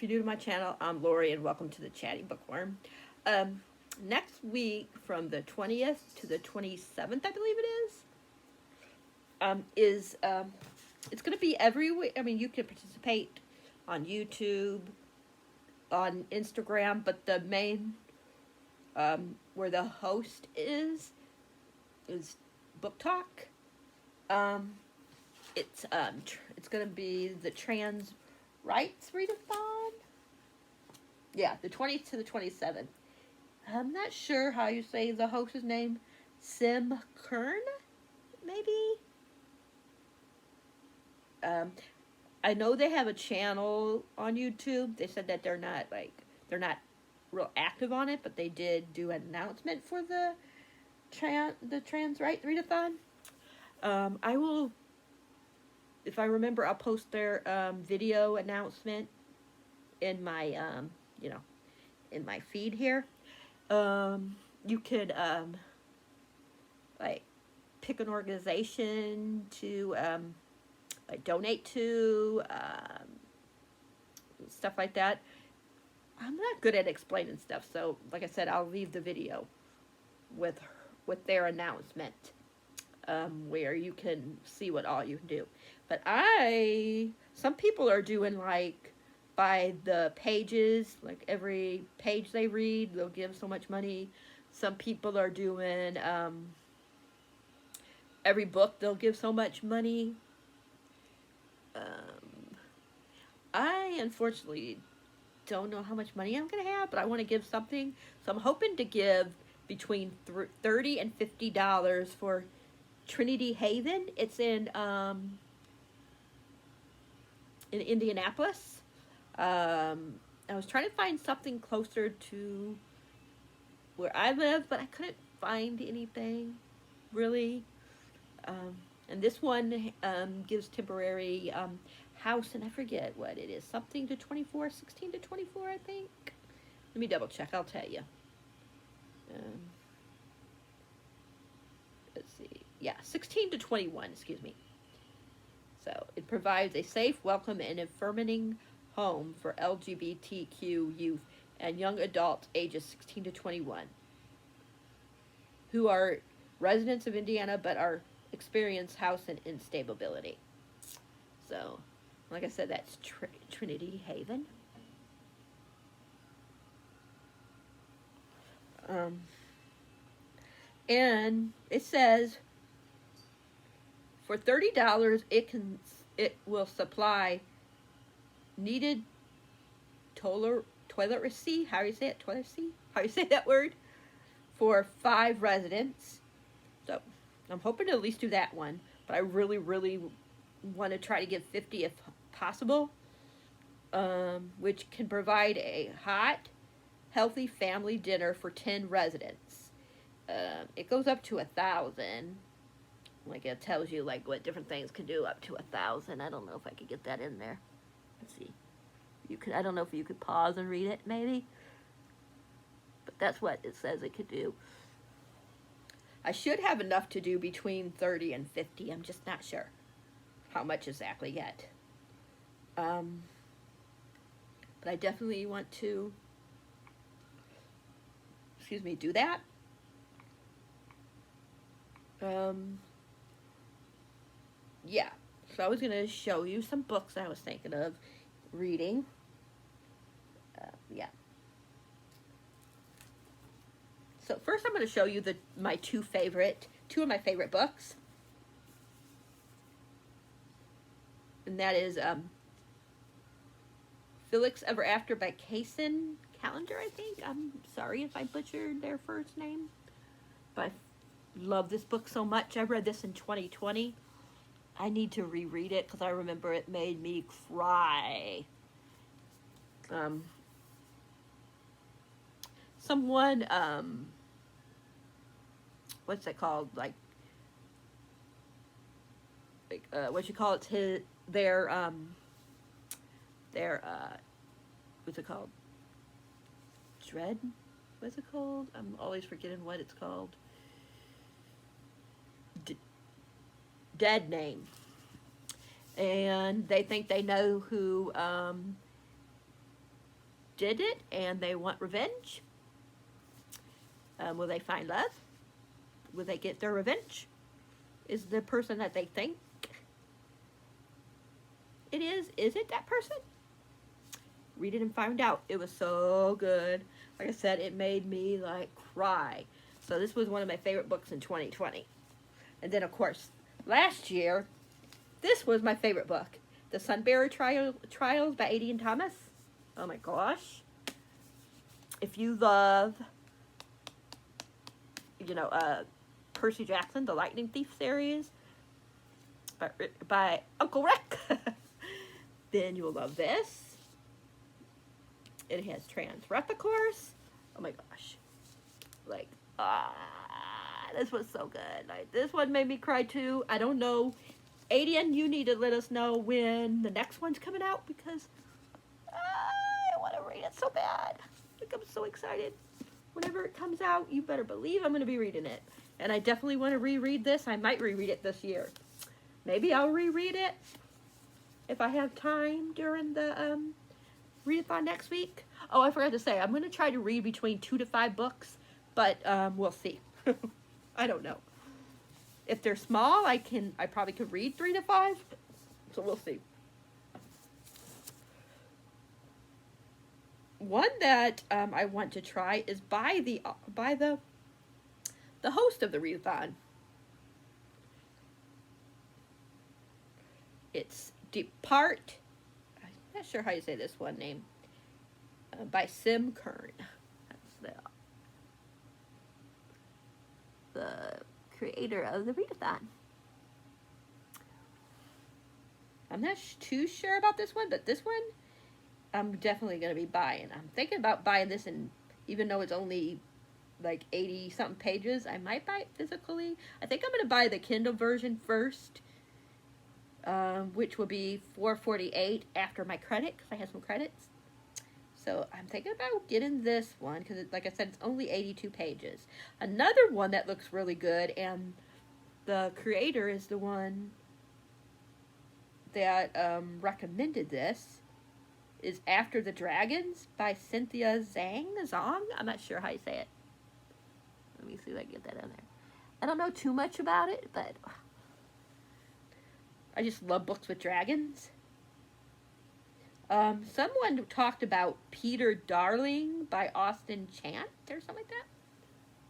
if you're new to my channel, I'm Lori, and welcome to the Chatty Bookworm. Next week, from the 20th to the 27th, I believe it is it's going to be every week. I mean, you can participate on YouTube, on Instagram, but the main, where the host is Book Talk. It's going to be the Transrightsreadathon. Yeah, the 20th to the 27th. I'm not sure how you say the host's name. Sim Kern, maybe? I know they have a channel on YouTube. They said that they're not real active on it, but they did do an announcement for the Transrightsreadathon. I will, if I remember, I'll post their video announcement in my in my feed here. You could like pick an organization to donate to, stuff like that. I'm not good at explaining stuff, so like I said, I'll leave the video with their announcement, where you can see what all you can do. But some people are doing like by the pages, like every page they read, they'll give so much money. Some people are doing every book they'll give so much money. I unfortunately don't know how much money I'm gonna have, but I want to give something, so I'm hoping to give between $30 and $50 for Trinity Haven. It's in Indianapolis. I was trying to find something closer to where I live, but I couldn't find anything really. And this one gives temporary house, and I forget what it is. Something to 24, 16 to 24, I think. Let me double check. I'll tell you. Let's see. Yeah, 16 to 21, excuse me. So it provides a safe, welcome, and affirming home for LGBTQ youth and young adults ages 16 to 21 who are residents of Indiana but experience house and instability. So, like I said, that's Trinity Haven. And it says for $30, it will supply needed toiletry. How do you say it? Toiletry? How do you say that word? For 5 residents. So I'm hoping to at least do that one, but I really, really want to try to get 50 if possible, which can provide a hot, healthy family dinner for 10 residents. It goes up to 1,000. Like it tells you like what different things can do up to 1,000. I don't know if I could get that in there. Let's see. I don't know if you could pause and read it, maybe. But that's what it says it could do. I should have enough to do between 30 and 50. I'm just not sure how much exactly yet. But I definitely want to, do that. Yeah. So I was going to show you some books I was thinking of reading. Yeah. So first I'm going to show you my two of my favorite books. And that is Felix Ever After by Kaysen Callender, I think. I'm sorry if I butchered their first name. But I love this book so much. I read this in 2020. I need to reread it because I remember it made me cry. Someone, what's it called? Like what you call it? Their what's it called? Dread? What's it called? I'm always forgetting what it's called. Dead name. And they think they know who did it and they want revenge. Will they find love? Will they get their revenge? Is the person that they think it is it that person? Read it and find out. It was so good. Like I said, it made me like cry. So this was one of my favorite books in 2020. And then of course, last year, this was my favorite book. The Sunbearer Trials by A.D. and Thomas. Oh my gosh. If you love, you know, Percy Jackson, the Lightning Thief series by Uncle Rick, then you will love this. It has Transrightsreadathon. Oh my gosh. Like, this was so good. Like, this one made me cry too. I don't know. Adian, you need to let us know when the next one's coming out because I want to read it so bad. Like, I'm so excited. Whenever it comes out, you better believe I'm going to be reading it. And I definitely want to reread this. I might reread it this year. Maybe I'll reread it if I have time during the readathon next week. Oh, I forgot to say, I'm going to try to read between 2 to 5 books, but we'll see. I don't know. If they're small, I probably could read 3 to 5, so we'll see. One that I want to try is by the host of the readathon. It's Depart. I'm not sure how you say this one name. By Sim Kern. That's the creator of the readathon. I'm not too sure about this one, but this one I'm definitely going to be buying. I'm thinking about buying this, and even though it's only like 80 something pages, I might buy it physically. I think I'm going to buy the Kindle version first, which will be $4.48 after my credit, because I have some credits. So I'm thinking about getting this one, because like I said, it's only 82 pages. Another one that looks really good, and the creator is the one that recommended this, is After the Dragons by Cynthia Zhang. I'm not sure how you say it. Let me see if I can get that in there. I don't know too much about it, but I just love books with dragons. Someone talked about Peter Darling by Austin Chant or something like that.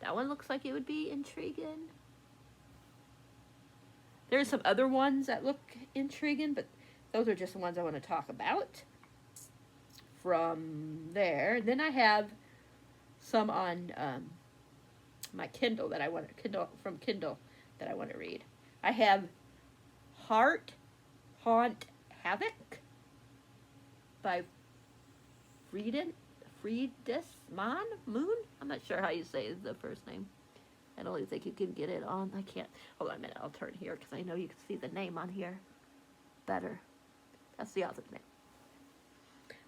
That one looks like it would be intriguing. There's some other ones that look intriguing, but those are just the ones I want to talk about. From there, then I have some on my Kindle that I want to Kindle that I want to read. I have Heart Haunt Havoc by Friedis Moon. I'm not sure how you say the first name. I don't think you can get it on. I can't. Hold on a minute. I'll turn here because I know you can see the name on here better. That's the author's name.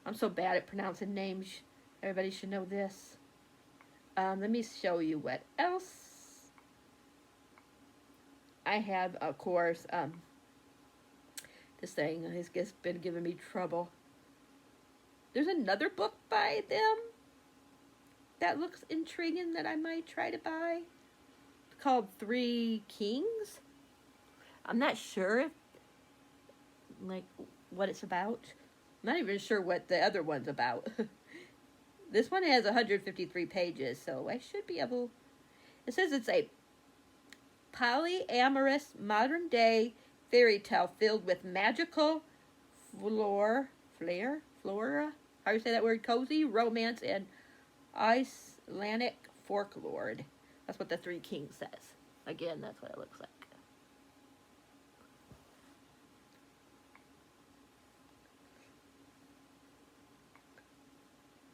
I'm so bad at pronouncing names. Everybody should know this. Let me show you what else. I have, of course, this thing has just been giving me trouble. There's another book by them that looks intriguing that I might try to buy. It's called 3 Kings. I'm not sure if, like, what it's about. I'm not even sure what the other one's about. This one has 153 pages, so I should be able... It says it's a polyamorous modern-day fairy tale filled with magical flora, how do you say that word? Cozy, romance, and Icelandic folklore. That's what the 3 Kings says. Again, that's what it looks like.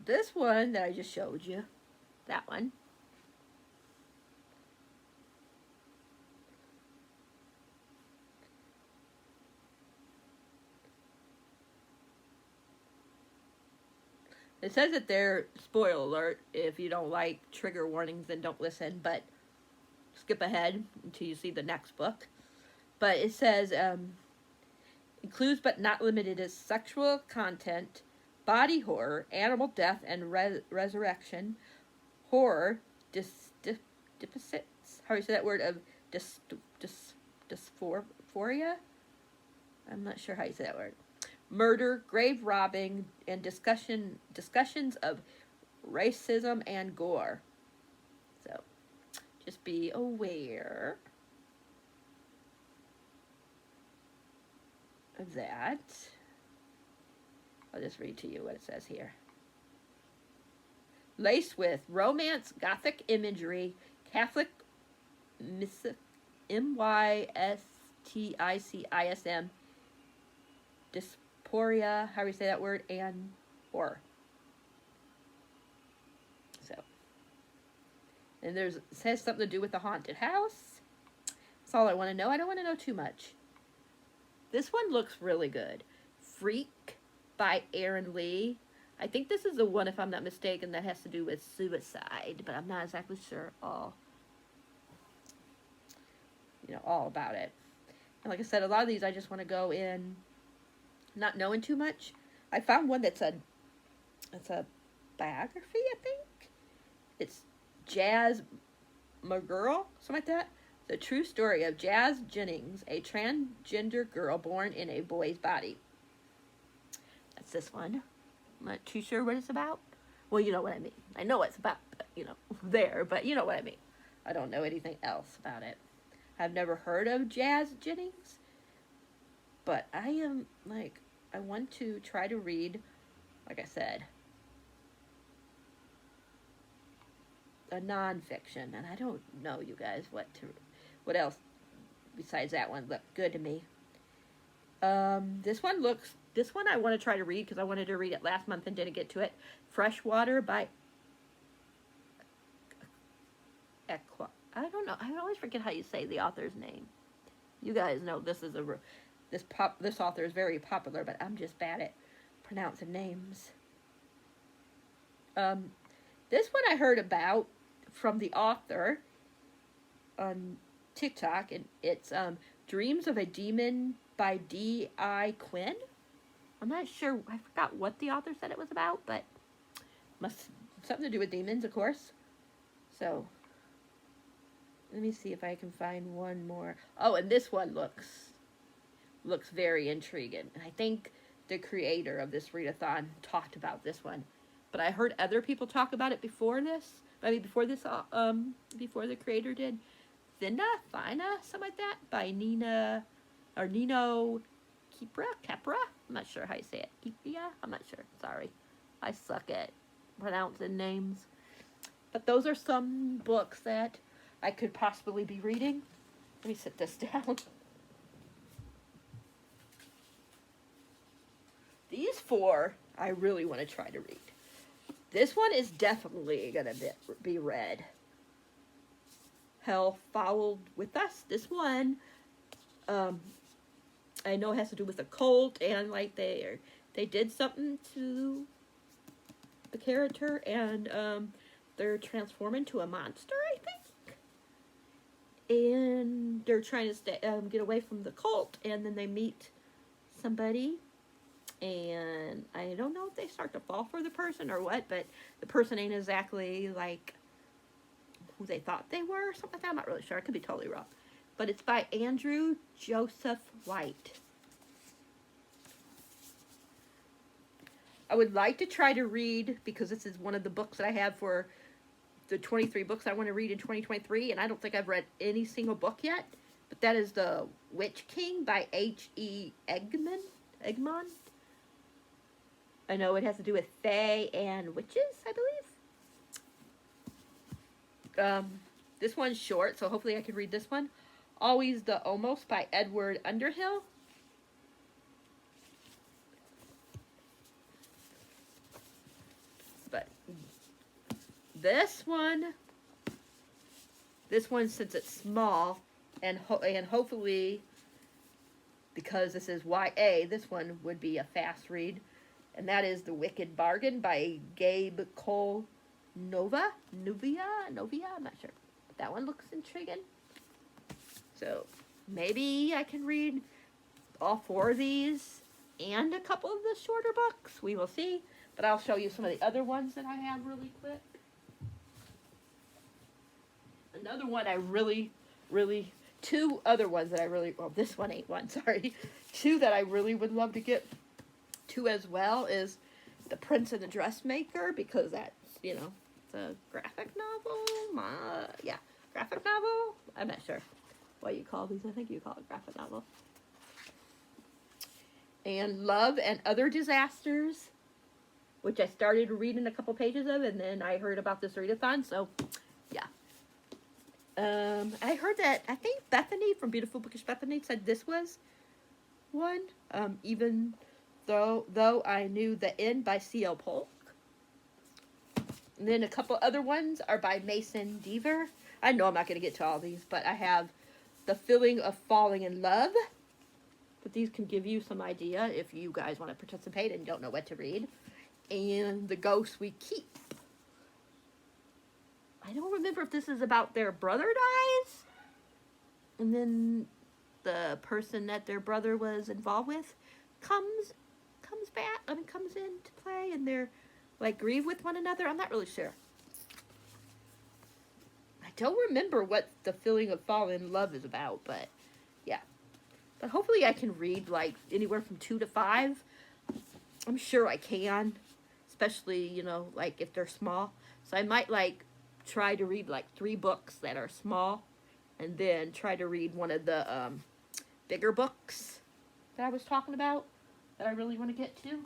This one that I just showed you, that one, it says that they're, spoiler alert, if you don't like trigger warnings, then don't listen, but skip ahead until you see the next book. But it says, includes but not limited to sexual content, body horror, animal death and resurrection, horror, deficits, how do you say that word, of dysphoria? I'm not sure how you say that word. Murder, grave robbing, and discussions of racism and gore. So, just be aware of that. I'll just read to you what it says here. Laced with romance, gothic imagery, Catholic mysticism, dysphoria, how do you say that word, and horror. So, and it says something to do with the haunted house. That's all I want to know. I don't want to know too much. This one looks really good. Freak by Aaron Lee. I think this is the one, if I'm not mistaken, that has to do with suicide, but I'm not exactly sure all about it. And like I said, a lot of these I just want to go in not knowing too much. I found one that's a biography, I think. It's Jazz McGirl, something like that. The true story of Jazz Jennings, a transgender girl born in a boy's body. That's this one. I'm not too sure what it's about. Well, you know what I mean. I know what it's about, but you know what I mean. I don't know anything else about it. I've never heard of Jazz Jennings, but I want to try to read, like I said, a nonfiction, and I don't know, you guys, what else besides that one looked good to me. This one I want to try to read because I wanted to read it last month and didn't get to it. Freshwater by I don't know. I always forget how you say the author's name. You guys know this author is very popular, but I'm just bad at pronouncing names. This one I heard about from the author on TikTok, and it's Dreams of a Demon by D.I. Quinn. I'm not sure. I forgot what the author said it was about, but something to do with demons, of course. So, let me see if I can find one more. Oh, and this one looks very intriguing. And I think the creator of this readathon talked about this one. But I heard other people talk about it before this. Before the creator did. Fina, something like that, by Nino Capra. I'm not sure how you say it. Kipia? I'm not sure. Sorry. I suck at pronouncing names. But those are some books that I could possibly be reading. Let me sit this down. These 4 I really want to try to read. This one is definitely going to be read. Hell Followed With Us. This one, I know it has to do with a cult, and like they did something to the character, and they're transformed into a monster, I think. And they're trying to get away from the cult, and then they meet somebody, and I don't know if they start to fall for the person or what, but the person ain't exactly like who they thought they were, or something like that. I'm not really sure. I could be totally wrong. But it's by Andrew Joseph White. I would like to try to read, because this is one of the books that I have for the 23 books I want to read in 2023, and I don't think I've read any single book yet, but that is The Witch King by H.E. Egmont. I know it has to do with fae and witches, I believe. This one's short, so hopefully I can read this one. Always the Almost by Edward Underhill. But this one, since it's small, and hopefully, because this is YA, this one would be a fast read. And that is The Wicked Bargain by Gabe Cole Novia, I'm not sure. But that one looks intriguing. So maybe I can read all 4 of these and a couple of the shorter books. We will see. But I'll show you some of the other ones that I have really quick. Another one I really, two other ones that I really, well, this one ain't one, sorry. Two that I really would love to get to as well is The Prince and the Dressmaker, because that's, you know, it's a graphic novel. Yeah, graphic novel. I'm not sure what you call these. I think you call it graphic novel. And Love and Other Disasters, which I started reading a couple pages of, and then I heard about this readathon, so yeah. I heard that, I think Bethany from Beautiful Bookish Bethany said this was one, even though I knew The End by C.L. Polk. And then a couple other ones are by Mason Deaver. I know I'm not going to get to all these, but I have The Feeling of Falling in Love. But these can give you some idea if you guys want to participate and don't know what to read. And The Ghosts We Keep. I don't remember if this is about their brother dies, and then the person that their brother was involved with comes back, comes into play, and they're like grieve with one another. I'm not really sure. I don't remember what The Feeling of Falling in Love is about, but yeah. But hopefully I can read like anywhere from 2 to 5. I'm sure I can, especially, you know, like if they're small. So I might like try to read like 3 books that are small, and then try to read one of the bigger books that I was talking about that I really want to get to.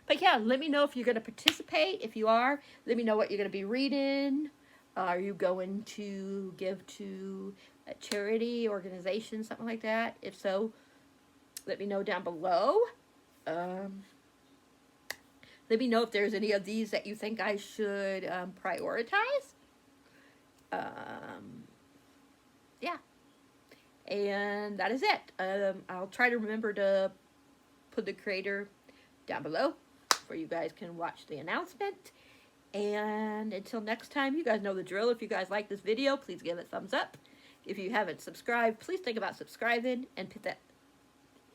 But yeah, let me know if you're going to participate. If you are, let me know what you're going to be reading. Are you going to give to a charity, organization, something like that? If so, let me know down below. Let me know if there's any of these that you think I should prioritize. Yeah. And that is it. I'll try to remember to put the creator down below where you guys can watch the announcement. And until next time, you guys know the drill. If you guys like this video, please give it a thumbs up. If you haven't subscribed, please think about subscribing and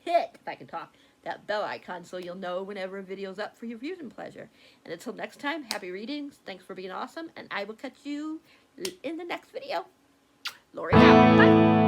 hit, if I can talk, that bell icon so you'll know whenever a video's up for your viewing pleasure. And until next time, happy readings. Thanks for being awesome. And I will catch you in the next video. Lori out. Bye.